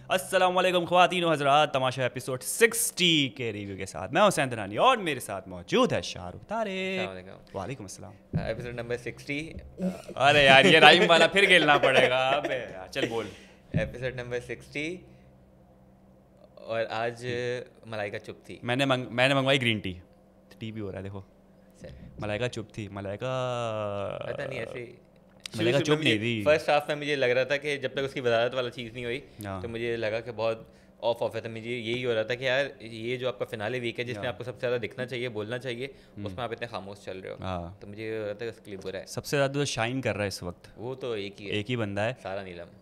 अस्सलाम वालेकुम ख़वातीन व हज़रात, तमाशा एपिसोड 60 के रिव्यू के साथ मैं हुसैन दरानी और मेरे साथ मौजूद है शाहरुख तारिक। वालेकुम अस्सलाम। Episode number 60। अरे यार ये राइम वाला फिर खेलना पड़ेगा। अबे यार चल बोल। एपिसोड नंबर 60 और आज मलाइका चुप थी। मैंने मंगवाई ग्रीन टी भी हो रहा है देखो। सर, मलाइका चुप थी। पता नहीं ऐसे मलाइका चुप नहीं थी। फर्स्ट हाफ में मुझे लग रहा था कि जब तक उसकी वजारत वाला चीज़ नहीं हुई हाँ। तो मुझे लगा कि बहुत ऑफ है। तो मुझे यही हो रहा था कि यार ये जो आपका फिनाले वीक है जिसमें आपको सबसे ज़्यादा दिखना चाहिए, बोलना चाहिए, उसमें आप इतने खामोश चल रहे हो। हाँ। तो मुझे ये हो रहा था कि उसके लिए बुरा है। सबसे ज़्यादा तो शाइन कर रहा है इस वक्त, वो तो एक ही है, एक ही बंदा है। सारा नीलम।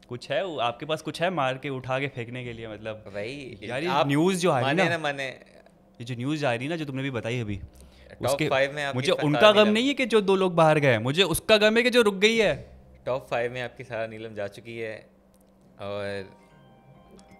कुछ है आपके पास, कुछ है मार के उठा के फेंकने के लिए? मतलब भाई यार ये आप न्यूज़ जो आ रही माने ना, ना माने, ये जो न्यूज़ आ रही ना जो तुमने भी बताई अभी, टॉप उसके 5 में आपकी मुझे सारा उनका गम नीलम, नहीं है कि जो 2 लोग बाहर गए, मुझे उसका गम है कि जो रुक गई है। टॉप 5 में आपकी सारा नीलम जा चुकी है। और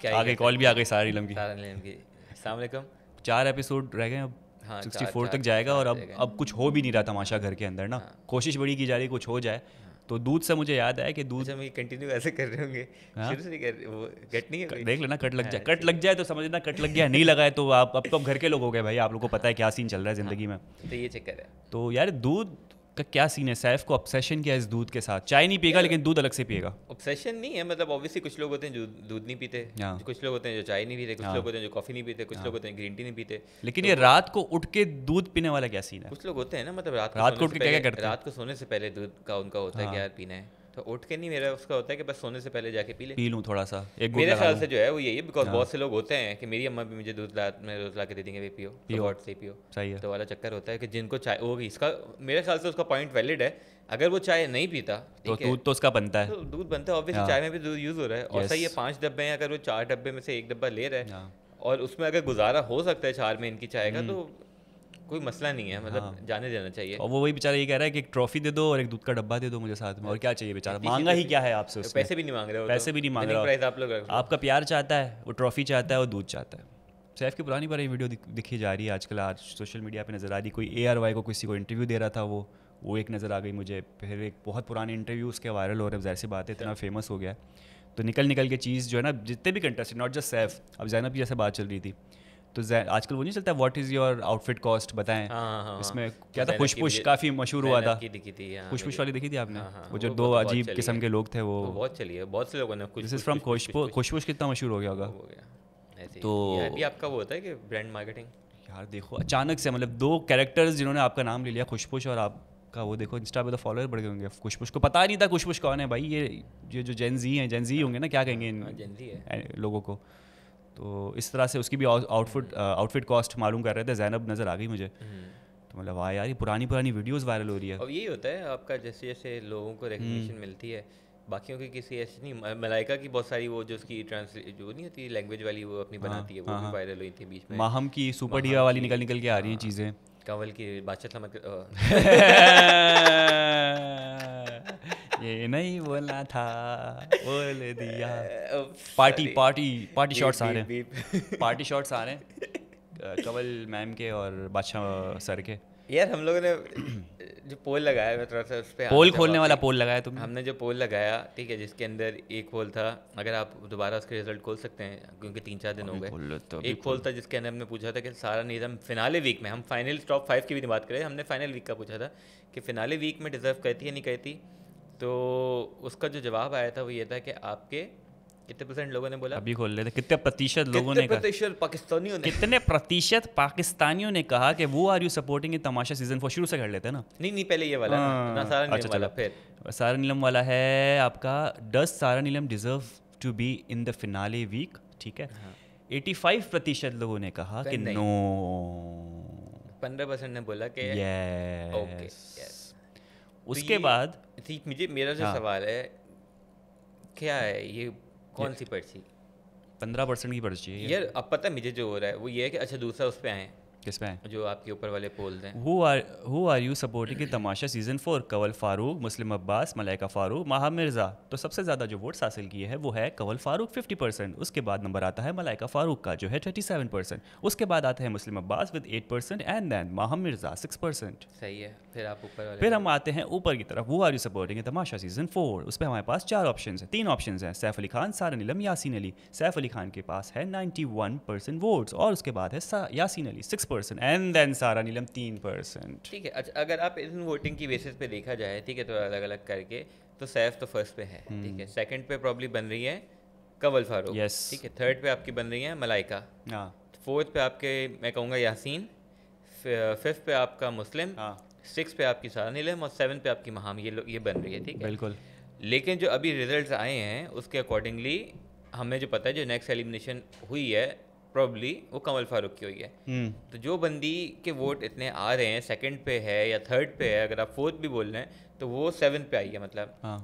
क्या ही आगे कहते कॉल भी हैं, आ गई सारा नीलम की। सारा नीलम की। अस्सलाम वालेकुम। 4 एपिसोड रह गए अब। हाँ, 64 चार तक जाएगा और रह गए। अब कुछ हो भी नहीं रहा तमाशा घर के अंदर ना। हाँ। कोशिश बड़ी की जा रही कुछ हो जाए। तो दूध से मुझे याद आया कि दूध अच्छा, मैं कंटिन्यू ऐसे कर रहे होंगे, हाँ? शुरू से नहीं कर रहे, वो कट नहीं है कोई? देख लेना कट लग हाँ, जाए, कट लग जाए तो समझना कट लग गया, नहीं लगा है तो आप अब तो घर के लोग हो गए भाई, आप लोगों को पता है क्या सीन चल रहा है ज़िंदगी में। तो ये चक्कर है। तो यार दूध का क्या सीन है? सैफ को ऑब्सेशन क्या है इस दूध के साथ? चाय नहीं पिएगा लेकिन दूध अलग से पिएगा। ऑब्सेशन नहीं है, मतलब ऑब्वियसली कुछ लोग होते हैं जो दूध नहीं पीते, हाँ। कुछ लोग होते हैं जो चाय नहीं पीते, कुछ हाँ। लोग होते हैं जो कॉफ़ी नहीं पीते, कुछ लोग होते हैं ग्रीन टी नहीं पीते। लेकिन तो ये रात को उठ के दूध पीने वाला क्या सीन है? कुछ लोग होते हैं ना, मतलब रात को सोने उठ से के क्या पहले, क्या करते हैं? रात को सोने से पहले दूध का उनका होता है हाँ। कि यार पीना है, तो उठ के नहीं, मेरा उसका होता है कि बस सोने से पहले जाके पी ले। पी लूँ थोड़ा सा, एक घूंट मेरे लगा ख्याल लूँ। से जो है वो यही है, बिकॉज हाँ। बहुत से लोग होते हैं कि मेरी अम्मा भी मुझे दूध रात में रोज ला के दे देंगे, भी पियो पियो। बहुत से पियो। सही है। तो वाला चक्कर होता है कि जिनको चाय, वो इसका मेरे ख्याल से उसका पॉइंट वैलिड है। अगर वो चाय नहीं पीता, तो ठीक है, दूध तो उसका बनता तो है। दूध बनता है, ऑब्वियसली हाँ। चाय में भी दूध यूज़ हो रहा है। और Yes. सही है, 5 डब्बे हैं, अगर वो 4 डब्बे में से एक डब्बा ले रहा है हाँ। और उसमें अगर गुजारा हो सकता है 4 में इनकी चाय का, तो कोई मसला नहीं है, मतलब हाँ। जाने देना चाहिए। और वो वही बेचारा ये कह रहा है कि एक ट्रॉफी दे दो और एक दूध का डब्बा दे दो मुझे साथ में, और क्या चाहिए बेचारा? इतनी मांगा ही सी- क्या है आपसे उसने? पैसे भी नहीं मांग रहे हो, पैसे भी नहीं मांग रहा। प्राइस आप लोग रख लो। आपका प्यार चाहता है, वो ट्रॉफी चाहता है, वो दूध चाहता है। सैफ की पुरानी पुरानी वीडियो दिखी जा रही है आजकल, आज सोशल मीडिया पे नज़र आ रही। कोई ARY को किसी को इंटरव्यू दे रहा था, वो एक नज़र आ गई मुझे। फिर एक बहुत पुराने इंटरव्यू उसके वायरल हो रहे हैं, ज़ाहिर सी बात है इतना फेमस हो गया है। तो निकल के चीज़ जो है ना, जितने भी कंटेस्टेंट, नॉट जस्ट सैफ, अब जैनब की जैसे बात चल रही थी, तो आजकल वो नहीं चलता what is your outfit cost बताएं। हाँ। इसमें क्या था, ज़ैनब पुश की पुश मुझे- काफ़ी मशहूर हुआ था। ज़ैनब की दिखी थी, हाँ, पुश मुझे। वाली देखी थी आपने? हाँ, वो जो वो 2 बहुत अजीब चली किस्म है। के लोग थे, वो वो बहुत चली है, बहुत से लोगों ने दिस इज़ फ्रॉम खुशपुश कितना मशहूर हो गया होगा। हो गया ऐसे। तो- ये भी आपका वो होता है कि ब्रांड मार्केटिंग। यार देखो अचानक से, मतलब 2 कैरेक्टर्स जिन्होंने आपका नाम ले लिया, खुशपुश और आपका, वो देखो इंस्टा पे तो फॉलोअर बढ़ गए होंगे। खुशपुश को पता नहीं था खुशपुश कौन है भाई, ये जो जेन जी होंगे ना, क्या कहेंगे इन जेनजी है। लोगों को। तो इस तरह से उसकी भी आउटफिट कॉस्ट मालूम कर रहे थे, जैनब नज़र आ गई मुझे। तो मतलब वाह यार, ये पुरानी वीडियोस वायरल हो रही है। और यही होता है आपका, जैसे जैसे लोगों को रिकग्निशन मिलती है, बाकियों की किसी ऐसी नहीं। मलाइका की बहुत सारी वो जो उसकी जो नहीं होती लैंग्वेज वाली, वो अपनी बनाती है, वो भी वायरल हुई थी बीच में। माहम की सुपर डिवा वाली निकल के आ रही हैं चीज़ें। कंवल की बादशाह समझ ये नहीं बोलना था, बोल दिया। पार्टी शॉट्स आ रहे हैं, पार्टी शॉट्स आ रहे हैं कंवल मैम के और बादशाह सर के। यार हम लोगों ने जो पोल लगाया, मैं थोड़ा सा उस पर पोल खोलने वाला पोल लगाया तुमने? हमने जो पोल लगाया, ठीक है, जिसके अंदर एक पोल था, अगर आप दोबारा उसके रिजल्ट खोल सकते हैं क्योंकि 3-4 दिन हो गए। एक पोल था जिसके अंदर हमने पूछा था कि सारा निज़ाम फिनाले वीक में, हम फाइनल टॉप 5 की भी नहीं बात करें, हमने फाइनल वीक का पूछा था कि फिनाले वीक में डिजर्व करती है नहीं करती। तो उसका जो जवाब आया था वो ये था कि आपके कितने % लोगों ने बोला, अभी खोल लेते, कितने प्रतिशत लोगों ने कहा, पाकिस्तानियों ने, कितने प्रतिशत पाकिस्तानियों ने कहा कि वो are you supporting in Tamasha season 4? शुरू से कर लेते हैं ना। नहीं पहले ये वाला ना सारा नीलम वाला। फिर सारा नीलम वाला है आपका, does Sara Neelam deserve to be in the finale week? ठीक है, 85% लोगों ने कहा कि नहीं। नो, 15% ने बोला कि ओके यस। उसके बाद ठीक, मुझे मेरा जो सवाल है, क्या है ये, कौन सी पर्ची? 15% की पर्ची है यार अब पता है मुझे जो हो रहा है वो ये है कि अच्छा दूसरा उस पे आए, किस में? जो आपके ऊपर वाले पोल्स हैं। Who are you supporting in Tamasha season 4? Kanwal Farooq, Muslim Abbas, Malaika Farooq, Maha Mirza. तो सबसे ज़्यादा जो वोट्स हासिल किए हैं वो है कंवल फारूक 50%, उसके बाद नंबर आता है मलाइका फारूक का जो है 27%, उसके बाद आता है मुस्लिम अब्बास विद 8% एंड देन माहा मिर्ज़ा 6%। सही है। फिर आप ऊपर वाले फिर हम आते हैं ऊपर की तरफ, वो are you supporting Tamasha season 4। उस पर हमारे पास 4 ऑप्शंस हैं, 3 ऑप्शंस हैं, सैफ अली खान, सारा नीलम, यासीन अली। सैफ अली खान के पास है 91% वोट्स और उसके बाद है यासीन अली 6% एंड देन सारा नीलम 3%। ठीक है। अच्छा, अगर आप इन वोटिंग की बेसिस पे देखा जाए, ठीक है, तो अलग अलग करके, तो सैफ तो फर्स्ट पे है, ठीक है। सेकंड पे प्रॉब्ली बन रही है कंवल फारूक, Yes. ठीक है। थर्ड पे आपकी बन रही है मलाइका, हाँ फोर्थ पे आपके मैं कहूँगा यासीन, फिफ्थ पे आपका मुस्लिम, हाँ सिक्स पे आपकी सारा नीलम और सेवन पे आपकी महाम। ये बन रही है, ठीक है। बिल्कुल। लेकिन जो अभी रिजल्ट्स आए हैं उसके अकॉर्डिंगली हमें जो पता है, जो नेक्स्ट एलिमिनेशन हुई है प्रॉब्ली वो कंवल फारूक की हुई है। तो जो बंदी के वोट इतने आ रहे हैं, सेकंड पे है या थर्ड पे है, अगर आप फोर्थ भी बोल रहे हैं तो वो 7 पे आई है मतलब। हाँ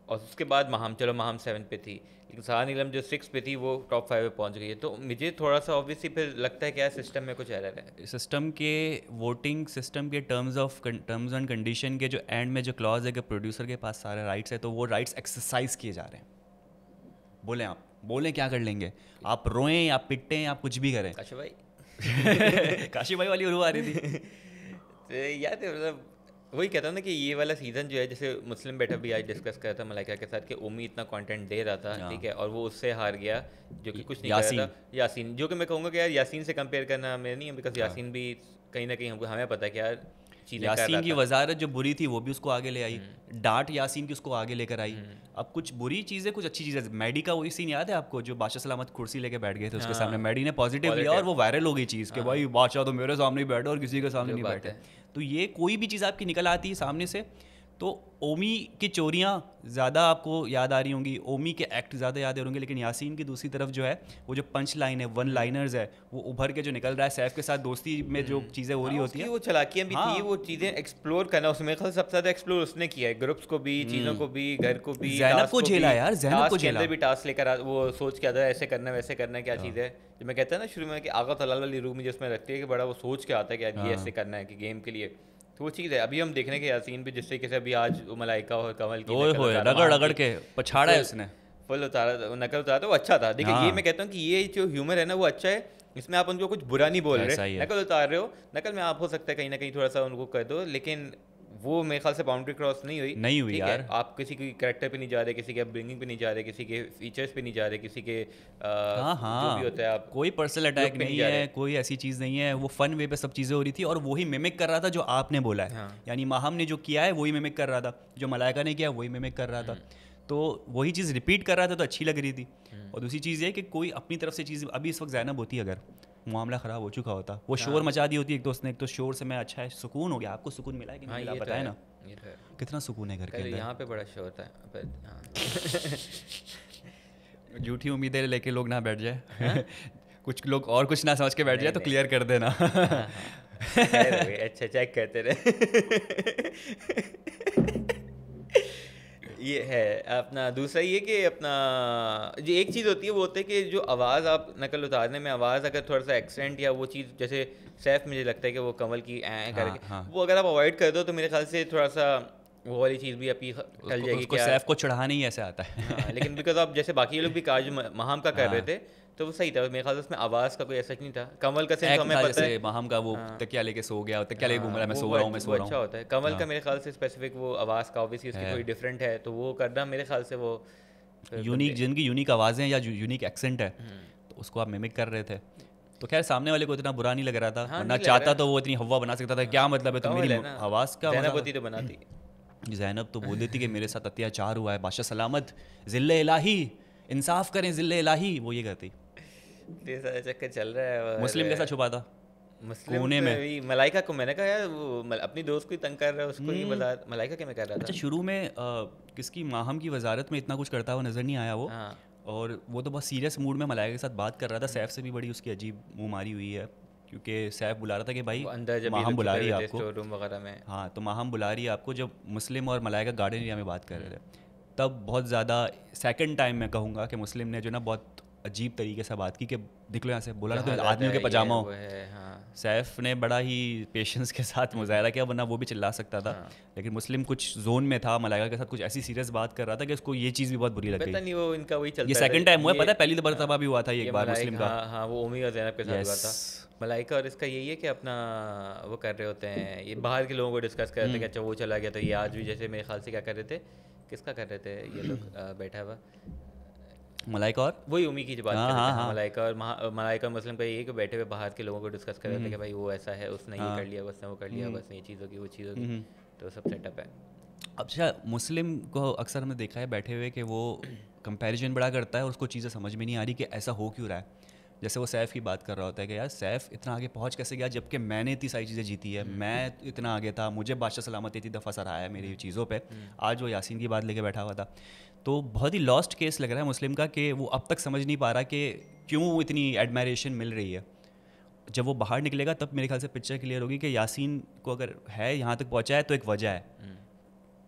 और उसके बाद महाम, चलो महाम 7 पे थी, लेकिन सारा नीलम जो 6 पे थी वो टॉप 5 पे पहुंच गई है। तो मुझे थोड़ा सा ऑब्वियसली फिर लगता है क्या सिस्टम में कुछ एरर है। सिस्टम के वोटिंग सिस्टम के टर्म्स एंड कंडीशन के जो एंड में जो क्लॉज है कि प्रोड्यूसर के पास सारे राइट्स है, तो वो राइट्स एक्सरसाइज किए जा रहे हैं। बोलें क्या कर लेंगे आप, रोएं आप पिटें आप कुछ भी करें। काशी भाई काशी भाई वाली रू आ रही थी। तो याद है मतलब वही कहता हूँ ना कि ये वाला सीज़न जो है, जैसे मुस्लिम बैठा भी आज डिस्कस कर रहा था मलाइका के साथ कि ओमी इतना कंटेंट दे रहा था, ठीक है, और वो उससे हार गया जो कि कुछ नहीं कर रहा था। यासीन, जो कि मैं कहूँगा कि यार यासीन से कंपेयर करना मेरे नहीं है, बिकॉज यासीन भी कहीं ना कहीं हमें पता है कि यार यासीन की वजारत जो बुरी थी वो भी उसको आगे ले आई, डांट यासीन की उसको आगे लेकर आई। अब कुछ बुरी चीज़ें कुछ अच्छी चीज़ें, मैडी का वही सीन याद है आपको, जो बादशाह सलामत कुर्सी लेके बैठ गए थे उसके सामने, मैडी ने पॉजिटिव लिया और वो वायरल हो गई चीज़ कि भाई बादशाह तो मेरे सामने ही बैठे और किसी के सामने नहीं बैठे। तो ये कोई भी चीज़ आपकी निकल आती है सामने से, तो ओमी की चोरियाँ ज़्यादा आपको याद आ रही होंगी, ओमी के एक्ट ज़्यादा याद आ रहे होंगे, लेकिन यासीन की दूसरी तरफ जो है वो जो पंच लाइन है, वन लाइनर्स है, वो उभर के जो निकल रहा है। सैफ के साथ दोस्ती में जो चीज़ें हो रही होती है, वो चलाकियाँ भी थी, वो चीज़ें एक्सप्लोर करना, उसमें सबसे ज़्यादा एक्सप्लोर उसने किया है, ग्रुप्स को भी, चीज़ों को भी, घर को भी, ज़ैनब को झेला यार, ज़ैनब को झेला भी, टास्क लेकर वो सोच के आता है ऐसे करना वैसे करना, क्या चीज़ है जो मैं कहता है ना शुरू में कि आगा तलाल वाली रूम में जिसमें रखती है कि बड़ा वो सोच के आता है कि यार ये ऐसे करना है कि गेम के लिए, तो वो चीज़ है। अभी हम देखने के यासीन भी जिस तरीके से अभी आज मलाइका और कमल की रगड़ के पछाड़ा है उसने, फुल उतारा, नकल उतारा, तो वो अच्छा था। देखिए ये मैं कहता हूँ कि ये जो ह्यूमर है ना वो अच्छा है, इसमें आप उनको कुछ बुरा नहीं बोल रहे, नकल उतार रहे हो, नकल में आप हो सकता है कहीं ना कहीं थोड़ा सा उनको कर दो, लेकिन वो मेरे ख्याल से बाउंड्री क्रॉस नहीं हुई यार। आप किसी के कैरेक्टर पे नहीं जा रहे, किसी के अपब्रिंगिंग पे नहीं जा रहे, किसी के फीचर्स पे नहीं जा रहे, किसी के जो भी होता है, आप कोई पर्सनल अटैक नहीं है, कोई ऐसी चीज़ नहीं है, वो फन वे पे सब चीज़ें हो रही थी और वही मिमिक कर रहा था जो आपने बोला है। यानी माहम ने जो किया है वही मिमिक कर रहा था, जो मलाइका ने किया वही मिमिक कर रहा था, तो वही चीज़ रिपीट कर रहा था तो अच्छी लग रही थी। और दूसरी चीज़ ये कि कोई अपनी तरफ से चीज़, अभी इस वक्त ज़ैनब होती अगर मामला ख़राब हो चुका होता, वो शोर मचा दी होती एक दोस्त ने, एक तो शोर से मैं अच्छा है सुकून हो गया। आपको सुकून मिला है कि नहीं मिला, बताए ना, कितना सुकून है घर के अंदर। यहाँ पे बड़ा शोर था पर झूठी उम्मीदें लेके लोग ना बैठ जाए कुछ लोग और कुछ ना समझ के बैठ जाए तो क्लियर कर देना। अच्छा चेक करते रहे। ये है अपना दूसरा, ये कि अपना जो एक चीज़ होती है वो होता है कि जो आवाज़ आप नकल उतारने में आवाज़ अगर थोड़ा सा एक्सेंट या वो चीज़, जैसे सैफ मुझे लगता है कि वो कमल की करके वो अगर आप अवॉइड कर दो तो मेरे ख्याल से थोड़ा सा वो वाली चीज़ भी आपकी टल जाएगी। उसको सैफ को चढ़ाना ही ऐसे आता है। लेकिन बिकॉज आप जैसे बाकी लोग भी काज महाम का कर रहे थे तो वो सही था, मेरे ख्याल से उसमें आवाज़ का कोई ऐसा नहीं था। कमल का सेंस हमें पता है, माहम का वो तकिया लेके सो गया, तकिया लेके घूम रहा है, मैं सो रहा हूँ, मैं सो रहा हूँ, अच्छा होता है। कमल का मेरे ख्याल से स्पेसिफिक वो आवाज़ का ऑब्वियसली उसकी थोड़ी डिफरेंट है, तो वो करना मेरे ख्याल से वो यूनिक, जिनकी यूनिक आवाज़ें या यूनिक एक्सेंट है तो उसको आप मिमिक कर रहे थे। तो खैर सामने वाले को इतना बुरा नहीं लग रहा था, वरना चाहता तो वो इतनी हवा बना सकता था। क्या मतलब है, तो मेरी आवाज़ का तो बनाती, ज़ैनब तो बोल देती कि मेरे साथ अत्याचार हुआ है, बादशाह सलामत, ज़िल्ले इलाही, इंसाफ करें ज़िल्ले इलाही, वो ये कहती। चक्कर चल रहा है। मुस्लिम कैसा छुपा था मुस्लिम कोने में? मलाइका को मैंने कहा यार वो अपनी दोस्त को ही तंग कर रहा है, उसको ही बता मलाइका क्या मैं कर रहा था। अच्छा शुरू में किसकी माहम की वजारत में इतना कुछ करता हुआ नज़र नहीं आया वो, और वो तो बहुत सीरियस मूड में मलाइका के साथ बात कर रहा था। सैफ से भी बड़ी उसकी अजीब मुँह मारी हुई है, क्योंकि सैफ बुला रहा था कि भाई माहम बुला रही है आपको रूम वगैरह में। हाँ, तो माहम बुला रही है आपको। जब मुस्लिम और मलाइका गार्डन एरिया में बात कर रहे थे तब बहुत ज़्यादा सेकंड टाइम मैं कहूँगा कि मुस्लिम ने जो ना बहुत अजीब तरीके से बात की कि देख लो यहाँ से, बोला ना तो आदमियों के पजामा हो। सैफ ने बड़ा ही पेशेंस के साथ मुजाहरा किया, वरना वो भी चिल्ला सकता था। लेकिन मुस्लिम कुछ जोन में था, मलाइका के साथ कुछ ऐसी सीरियस बात कर रहा था कि उसको ये चीज़ भी बहुत बुरी लग गई। नहीं वो इनका वही चलता ये सेकंड टाइम हुआ है, पता है, पहली मरतबा भी हुआ था एक बार मुस्लिम का। हाँ वो उम्मी और ज़ैनब के साथ हुआ था। मलाइका और इसका यही है कि अपना वो कर रहे होते हैं, ये बाहर के लोगों को डिस्कस कर रहे थे कि अच्छा वो चला गया, तो ये आज भी जैसे मेरे ख्याल से क्या कर रहे थे, किसका कर रहे थे ये लोग बैठा हुआ, मलाइका और वही उम्मी की जो बात कर रहे थे। मलाइका और मलाइका मुस्लिम का ये है कि बैठे हुए बाहर के लोगों को डिस्कस कर रहे थे कि भाई वो ऐसा है, उसने ये कर लिया, उसने वो कर लिया, बस ये चीज़ होगी वो चीज़ होगी, तो सब सेटअप है। अच्छा, मुस्लिम को अक्सर हमने देखा है बैठे हुए कि वो कंपैरिजन बड़ा करता है और उसको चीज़ें समझ में नहीं आ रही कि ऐसा हो क्यों रहा है। जैसे वो सैफ़ की बात कर रहा होता है कि यार सैफ़ इतना आगे पहुंच कैसे गया, जबकि मैंने इतनी सारी चीज़ें जीती है, मैं इतना आगे था, मुझे बादशाह सलामत इतनी दफ़ा सराहा है मेरी चीज़ों पे, आज वो यासीन की बात लेके बैठा हुआ था। तो बहुत ही लॉस्ट केस लग रहा है मुस्लिम का कि वो अब तक समझ नहीं पा रहा कि क्यों इतनी एडमायरेशन मिल रही है। जब वो बाहर निकलेगा तब मेरे ख्याल से पिक्चर क्लियर होगी कि यासीन को अगर है यहाँ तक पहुँचा है तो एक वजह है।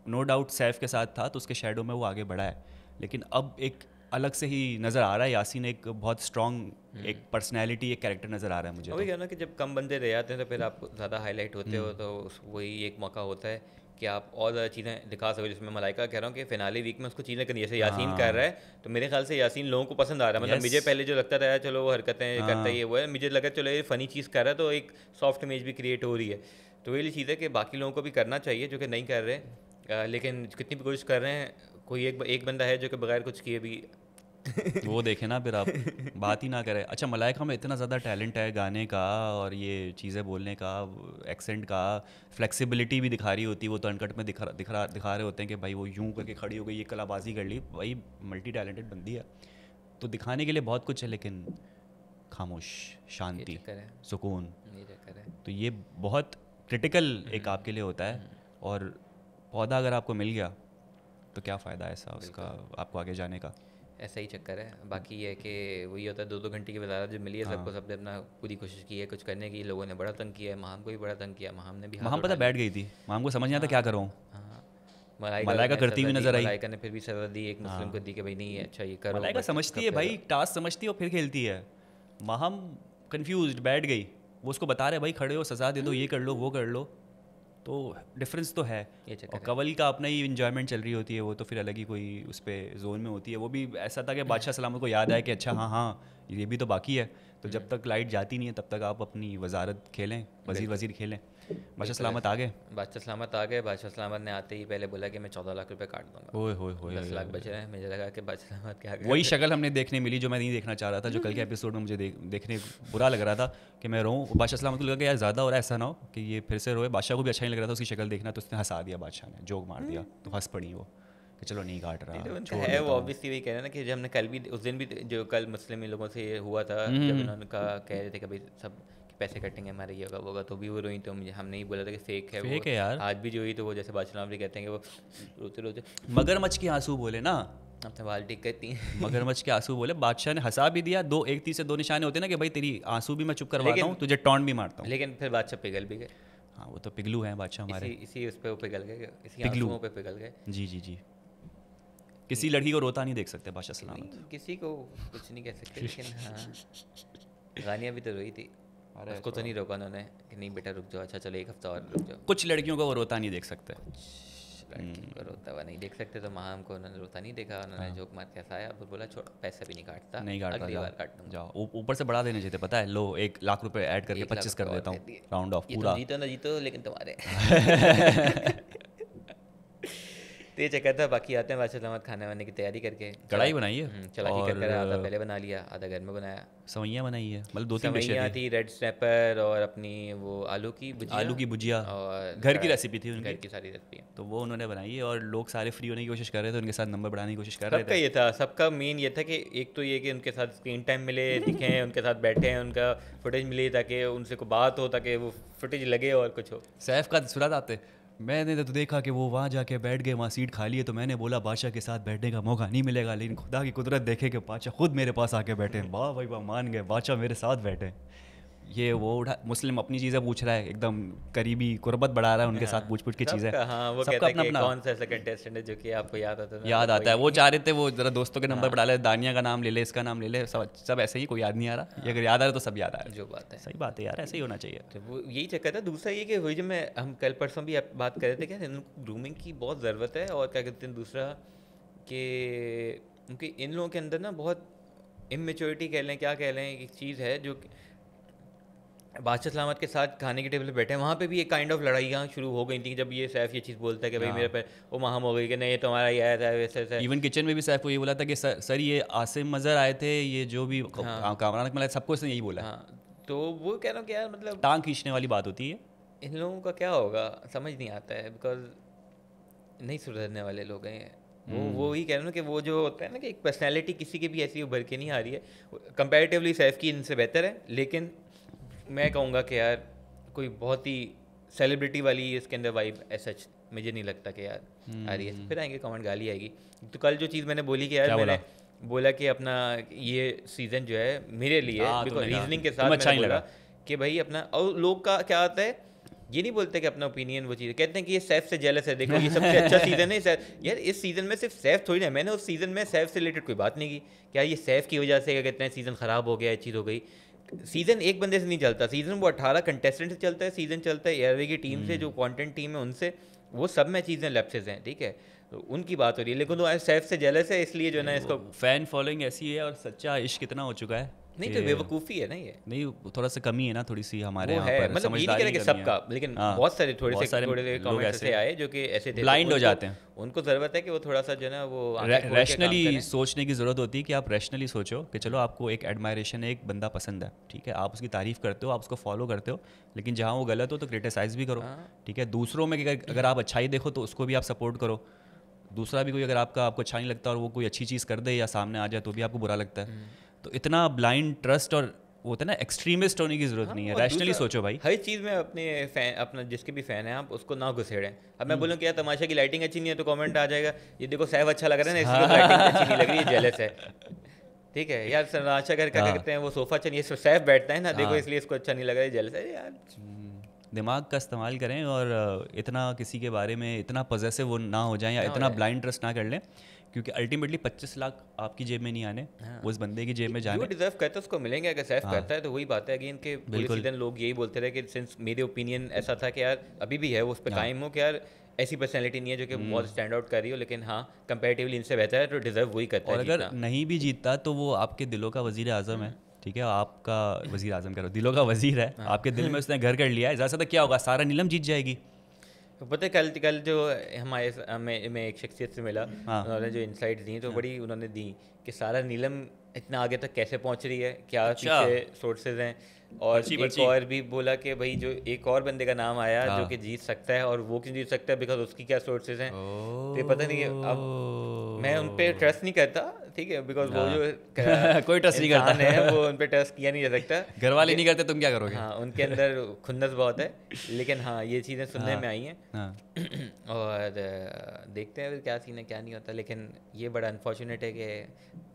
नो डाउट सैफ के साथ था तो उसके शैडो में वो आगे बढ़ा है, लेकिन अब एक अलग से ही नज़र आ रहा है यासीन, एक बहुत स्ट्रॉन्ग एक पर्सनैलिटी, एक कैरेक्टर नज़र आ रहा है मुझे। वही कहना कि जब कम बंदे रह जाते हैं तो फिर आप ज़्यादा हाईलाइट होते हो, तो वही एक मौका होता है कि आप और ज़्यादा चीज़ें दिखा सको। जिसमें मलाइका कह रहा हूँ कि फिनाली वीक में उसको चीज़ें करनी, जैसे यासीन कर रहा है, तो मेरे ख्याल से यासीन लोगों को पसंद आ रहा है। मतलब मुझे पहले जो लगता था चलो वो हरकतें करता है ये वो है, मुझे लगा चलो ये फ़नी चीज़ कर रहा है तो एक सॉफ्ट इमेज भी क्रिएट हो रही है। तो वही चीज़ है कि बाकी लोगों को भी करना चाहिए जो कि नहीं कर रहे, लेकिन कितनी भी कोशिश कर रहे हैं, कोई एक बंदा है जो कि बगैर कुछ किए भी वो देखे ना, फिर आप बात ही ना करें। अच्छा, मलाइका में इतना ज़्यादा टैलेंट है गाने का और ये चीज़ें बोलने का, एक्सेंट का, फ्लेक्सिबिलिटी भी दिखा रही होती है। वो तो अनकट में दिखा रहे होते हैं कि भाई वो यूं करके खड़ी हो गई, ये कलाबाजी कर ली, भाई मल्टी टैलेंटेड बंदी है, तो दिखाने के लिए बहुत कुछ है, लेकिन खामोश, शांति, सुकून, तो ये बहुत क्रिटिकल एक आपके लिए होता है। और पौधा अगर आपको मिल गया तो क्या फ़ायदा ऐसा उसका आपको आगे जाने का। ऐसा ही चक्कर है। बाकी ये कि वही होता है 2-2 घंटे की वजारत जो मिली है सबको, सबने अपना पूरी कोशिश की है कुछ करने की। लोगों ने बड़ा तंग किया है, महाम को भी बड़ा तंग किया, महाम ने भी महाम पता बैठ गई थी, महाम को समझ नहीं आता क्या करूँ। मलाइका करती हुई नजर आई, मलाइका ने फिर भी सजा दी एक मुस्लिम को दी कि भाई नहीं है अच्छा ये करो। मलाइका समझती है भाई, टास्क समझती है और फिर खेलती है। महाम कंफ्यूज्ड बैठ गई, वो उसको बता रहे भाई खड़े हो, सजा दे दो, ये कर लो वो कर लो, तो डिफरेंस तो है। और कवल का अपना ही इंजॉयमेंट चल रही होती है, वो तो फिर अलग ही कोई उस पर जोन में होती है। वो भी ऐसा था कि बादशाह सलामत को याद आया कि अच्छा हाँ ये भी तो बाकी है, तो जब तक लाइट जाती नहीं है तब तक आप अपनी वजारत खेलें, वजीर खेलें। बादशाह सलामत आ गए, बादशाह सलामत ने आते ही पहले बोला कि मैं 14 लाख रुपए काट दूंगा। ओए 10 लाख बच रहे हैं। मुझे लगा कि बादशाह सलामत क्या वही शक्ल हमने देखने मिली जो मैं नहीं देखना चाह रहा था, जो कल के एपिसोड में मुझे देखने बुरा लग रहा था कि मैं रोऊँ। बादशाह सलामत को लगा कि यार ज़्यादा हो रहा है, ऐसा ना हो कि ये फिर से रोए। बादशाह को भी अच्छा नहीं लग रहा था उसकी शक्ल देखना, तो उसने हंसा दिया, बादशाह ने जोक मार दिया, तो हंस पड़ी वो कि चलो नहीं काट रहा है। वो ऑब्वियसली वही कह रहे हैं ना कि जब हमने कल भी उस दिन भी जो कल मुस्लिम लोगों से हुआ था, जब उन्होंने कह रहे थे कि भाई सब पैसे कटेंगे हमारे, ये होगा वो होगा, तो भी वो रोई। तो मुझे हमने ही बोला था कि फेक है, फेक है यार। आज भी जो हुई तो वो जैसे बादशाह भी कहते हैं कि वो रोते रोते मगरमच्छ के आंसू बोले ना, अपने बाल ठीक करती हैं। मगरमच्छ के आंसू बोले। बादशाह ने हंसा भी दिया, एक तीर से 2 निशाने होते हैं ना कि भाई तेरी आंसू भी मैं चुप करवाता हूँ, तुझे टॉन्ट भी मारता हूँ। लेकिन फिर बादशाह पिघल भी गए। हाँ वो तो पिघलू हैं बादशाह हमारे, इसी उस पर पिघल गए, इसी आंसुओं पे पिघल गए। जी। किसी लड़की को रोता नहीं देख सकते बादशाह सलामत, किसी को कुछ नहीं कह सकते, लेकिन हाँ गानिया भी तो रोई थी, उसको तो नहीं रोका उन्होंने कि नहीं बेटा रुक जाओ, अच्छा चलो 1 हफ्ता और रुक जाओ। कुछ लड़कियों को वो रोता नहीं देख सकते, लड़कियों को रोता हुआ नहीं देख सकते, तो महाम को उन्होंने रोता नहीं देखा, उन्होंने जोक मार के हंसाया, फिर बोला छोड़ पैसा भी नहीं काटता, अगली बार काट दूंगा। जाओ ऊपर से बढ़ा देने चाहिए, पता है, लो 1 लाख रुपए ऐड करके 25 कर देता हूँ, राउंड ऑफ पूरा। जीतो ना जीतो लेकिन तुम्हारे तो ये चक्कर था। बाकी आते हैं बादशाह सलामत खाने वाने की तैयारी करके, कढ़ाई बनाई है, चलाकी कर आधा पहले बना लिया, आधा घर में बनाया। सवैयाँ बनाई है, मतलब 2-3 सवैयाँ थी, रेड स्नैपर और अपनी वो आलू की भुजिया और घर की रेसिपी थी उनकी, घर की सारी रेसिपी, तो वो उन्होंने बनाई है। और लोग सारे फ्री होने की कोशिश कर रहे थे, उनके साथ नंबर बढ़ाने की कोशिश कर रहे थे। सबका ये था, सबका मेन ये था कि एक तो ये कि उनके साथ स्क्रीन टाइम मिले, दिखें, उनके साथ बैठे हैं, उनका फुटेज मिले, ताकि उनसे कोई बात हो, ताकि वो फुटेज लगे और कुछ हो। सैफ का सुरात आते, मैंने तो देखा कि वो वहाँ जाके बैठ गए, वहाँ सीट खाली है, तो मैंने बोला बादशाह के साथ बैठने का मौका नहीं मिलेगा, लेकिन खुदा की कुदरत देखे कि बादशाह खुद मेरे पास आके बैठे। वाह भाई वाह, मान गए, बादशाह मेरे साथ बैठे। ये वो उठा मुस्लिम अपनी चीज़ें पूछ रहा है, एकदम करीबी कुर्बत बढ़ा रहा है उनके साथ पूछ की चीज़ें। हाँ, वो कहता है कि कौन सा ऐसा कंटेस्टेंट है जो कि आपको याद आता है, याद आता है। वो चाह रहे थे वो जरा दोस्तों के नंबर बढ़ा ले, दानिया का नाम ले ले, इसका नाम ले ले, सब ऐसे ही, कोई याद नहीं आ रहा। ये अगर याद आ रहा तो सब याद आ रहा है। जो बात है, सही बात है यार, ऐसे ही होना चाहिए। तो वो यही चक्कर था। दूसरा ये कि वही जो मैं हम कल परसों भी बात कर रहे थे क्या ग्रूमिंग की बहुत ज़रूरत है, और क्या कहते हैं दूसरा कि उनके इन लोगों के अंदर ना बहुत इमेच्योरिटी कह लें, क्या कह लें, एक चीज़ है जो बादशाह सलामत के साथ खाने के टेबल पे बैठे हैं, वहाँ पे भी एक काइंड ऑफ लड़ाइयाँ शुरू हो गई थी जब ये सैफ ये चीज़ बोलता है कि भाई मेरे पे वो महम हो गई कि नहीं ये तुम्हारा ये आया था वैसे वैसे। इवन किचन में भी सैफ को ये बोला था कि सर ये आसिम मज़र आए थे, ये जो भी कामरान अकमल, सबको इसने यही बोला। हाँ, तो वो कह रहा हूँ कि यार मतलब टांग खींचने वाली बात होती है। इन लोगों का क्या होगा समझ नहीं आता है, बिकॉज नहीं सुधरने वाले लोग हैं वो ही कह रहे हैं कि वो जो होता है ना कि एक पर्सनैलिटी किसी की भी ऐसी उभर के नहीं आ रही है। कंपैरेटिवली सैफ की इनसे बेहतर है, लेकिन मैं कहूँगा कि यार कोई बहुत ही सेलिब्रिटी वाली इसके अंदर वाइब ऐसा मुझे नहीं लगता कि यार आ रही है। फिर आएंगे कमेंट, गाली आएगी। तो कल जो चीज़ मैंने बोली कि यार मैंने बोला कि अपना ये सीज़न जो है मेरे लिए बिकॉज रीजनिंग के साथ मैंने बोला कि भाई अपना, और लोग का क्या आता है ये नहीं बोलते कि अपना ओपिनियन वो चीज़ कहते हैं कि ये सैफ से जेलस है, देखो ये सबसे अच्छा सीज़न है यार इस सीज़न में सिर्फ सैफ थोड़ी ना, मैंने उस सीज़न में सैफ से रिलेटेड कोई बात नहीं की। क्या ये सैफ की वजह से क्या कहते हैं सीज़न ख़राब हो गया, चीज़ हो गई? सीज़न एक बंदे से नहीं चलता, सीज़न वो 18 कंटेस्टेंट से चलता है, सीज़न चलता है एयरवे की टीम से, जो कंटेंट टीम है उनसे, वो सब में चीज़ें लैप्सेस हैं, ठीक है, तो उनकी बात हो रही है। लेकिन वो सैफ से जेलस है इसलिए जो है ना इसको फैन फॉलोइंग ऐसी है, और सच्चा इश्क कितना हो चुका है। नहीं तो बेवकूफ़ी है ना, ये नहीं थोड़ा सा कमी है ना थोड़ी सी हमारे यहाँ पर, मतलब ये नहीं कह रहे कि सबका, लेकिन बहुत सारे थोड़े से कमेंट्स ऐसे आए जो कि ऐसे थे, ब्लाइंड हो जाते हैं। उनको ज़रूरत है कि वो थोड़ा सा जो है ना वो रैशनली सोचने की ज़रूरत होती है कि आप रैशनली सोचो कि चलो आपको एक एडमायरेशन है, एक बंदा पसंद है, ठीक है, आप उसकी तारीफ़ करते हो, आप उसको फॉलो करते हो, लेकिन जहाँ वो गलत हो तो क्रिटिसाइज़ भी करो, ठीक है। दूसरों में अगर आप अच्छाई देखो तो उसको भी आप सपोर्ट करो। दूसरा भी कोई अगर आपको अच्छा नहीं लगता और वो कोई अच्छी चीज़ कर दे या सामने आ जाए तो भी आपको बुरा लगता है। तो इतना ब्लाइंड ट्रस्ट और वो होता है ना एक्सट्रीमिस्ट होने की जरूरत नहीं है, रैशनली सोचो भाई। हर चीज़ में अपने फैन, अपना जिसके भी फ़ैन है आप उसको ना घुसेड़ें। अब मैं बोलूँ कि यार तमाशा की लाइटिंग अच्छी नहीं है तो कमेंट आ जाएगा ये देखो सैफ अच्छा लग रहा है ना इसलिए लाइटिंग अच्छी नहीं लग रही है, जेलस है, ठीक है यार। तमाशा घर क्या कहते हैं वो सोफ़ा चाहिए, सैफ बैठता है ना, देखो इसलिए इसको अच्छा नहीं लग रहा है, जेलस है यार। दिमाग का इस्तेमाल करें और इतना किसी के बारे में इतना पॉजेसिव ना हो जाए या इतना ब्लाइंड ट्रस्ट ना कर लें, क्योंकि अल्टीमेटली 25 लाख आपकी जेब में नहीं आने, उस बंदे की जेब में जाने। जो डिजर्व करता है उसको मिलेंगे, अगर सैफ करता है तो वही बात है कि इनके पूरे सीजन लोग यही बोलते रहे कि सिंस मेरे ओपिनियन ऐसा था कि यार अभी भी है वो उस पर कायम हो कि यार ऐसी पर्सनैलिटी नहीं है जो कि बहुत स्टैंड आउट कर रही हो, लेकिन हाँ कंपैरेटिवली इनसे बेहतर है तो डिजर्व वही करता है। और अगर नहीं भी जीतता तो वो आपके दिलों का वजीर आज़म है, ठीक है, आपका वजीर आज़म करो, दिलों का वजीर है, आपके दिल में उसने घर कर लिया है, ज़्यादा से क्या होगा, सारा नीलम जीत जाएगी। तो पता है कल जो हमारे मैं एक शख्सियत से मिला, उन्होंने जो इंसाइट्स दी तो बड़ी उन्होंने दी कि सारा नीलम इतना आगे तक कैसे पहुंच रही है, क्या पीछे सोर्सेज हैं, और एक और भी बोला कि भाई जो एक और बंदे का नाम आया जो कि जीत सकता है, और वो क्यों जीत सकता है बिकॉज उसकी क्या सोर्सेज हैं, तो पता नहीं। अब मैं उन पर ट्रस्ट नहीं करता, ठीक है, बिकॉज वो जो कोई ट्रस्ट नहीं करता है वो उन पर ट्रस्ट किया नहीं जा सकता, घर वाले नहीं करते, तुम क्या करोगे। हाँ उनके अंदर खुन्नस बहुत है, लेकिन हाँ ये चीज़ें सुनने में आई हैं। और देखते हैं क्या सीन है क्या नहीं होता, लेकिन ये बड़ा अनफॉर्चुनेट है कि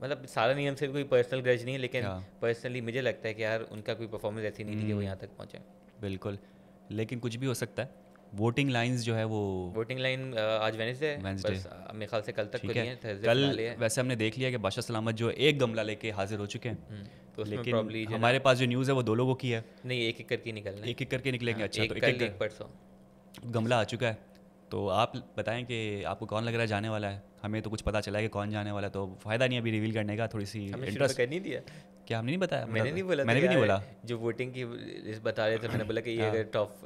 मतलब सारा नियम से कोई पर्सनल ग्रज नहीं है, लेकिन पर्सनली मुझे लगता है कि यार उनका कोई परफॉर्मेंस ऐसी नहीं थी कि वो यहाँ तक पहुँचे। बिल्कुल, लेकिन कुछ भी हो सकता है। वोटिंग लाइंस जो है वो वोटिंग लाइन आज वेडनेसडे मेरे ख्याल से कल तक ठीक है, कल वैसे हमने देख लिया कि बादशाह सलामत जो एक गमला लेके हाजिर हो चुके हैं, तो लेकिन हमारे पास जो न्यूज़ है वो 2 लोगों की है, नहीं एक एक करके निकलना, एक एक करके निकलेंगे। अच्छा तो एक परसों गमला आ चुका है, तो आप बताएं कि आपको कौन लग रहा है जाने वाला है। हमें तो कुछ पता चला है कि कौन जाने वाला है, तो फ़ायदा नहीं अभी रिवील करने का, थोड़ी सी इंटरेस्ट कर नहीं दिया। क्या हमने नहीं बताया? मैंने नहीं बोला, मैंने भी नहीं बोला। जो वोटिंग की लिस्ट बता रहे थे मैंने बोला कि ये अगर टॉप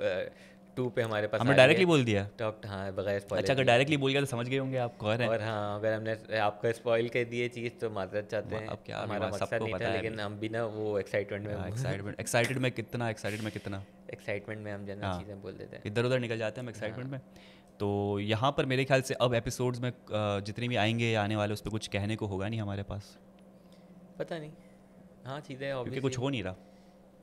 2 पे हमारे पास हमने डायरेक्टली बोल दिया टॉप, हाँ बगैर स्पॉइलर। अच्छा, अगर डायरेक्टली बोल गया तो समझ गए होंगे आप कौन है। और हाँ अगर हमने आपको स्पॉइल कर दिए चीज़ तो माजरत चाहते हैं, अब क्या हमारा मकसद नहीं था, लेकिन हम भी ना वो एक्साइटमेंट में कितना एक्साइटमेंट में हम जनरल चीज़ें बोल देते हैं, इधर उधर निकल जाते हैं हम एक्साइटमेंट में। तो यहाँ पर मेरे ख्याल से अब एपिसोड्स में जितने भी आएंगे या आने वाले उस पर कुछ कहने को होगा नहीं हमारे पास, पता नहीं। हाँ चीज़ें क्योंकि कुछ हो नहीं रहा,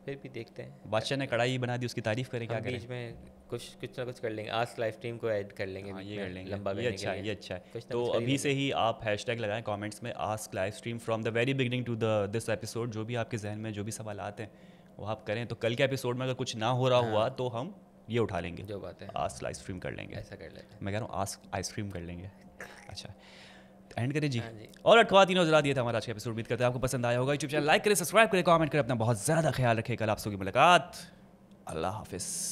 फिर भी देखते हैं। बादशाह ने कढ़ाई बना दी, उसकी तारीफ करें, क्या करें, बीच में कुछ ना कुछ कर लेंगे, आज लाइव स्ट्रीम को ऐड कर लेंगे, ये कर लेंगे, लंबा ये अच्छा है, ये अच्छा है। तो अभी से ही आप हैशटैग लगाएं कमेंट्स में, ask live stream from the very beginning to this episode, जो भी आपके जहन में जो भी सवाल आते हैं वो आप करें। तो कल के एपिसोड में अगर कुछ ना हो रहा हुआ तो हम ये उठा लेंगे, जो बात है आस्क आइसक्रीम कर लेंगे, ऐसा कर लेते हैं। मैं कह रहा हूँ आस्क आइसक्रीम कर लेंगे। अच्छा एंड करें जी। हाँ जी। और अठवा तीनों हज़रात, ये था हमारा आज का एपिसोड। उम्मीद करते हैं आपको पसंद आया होगा। यूट्यूब चैनल लाइक करें, सब्सक्राइब करें, कमेंट करें, अपना बहुत ज़्यादा ख्याल रखें। कल आपसे होगी मुलाकात। अल्लाह हाफिज़।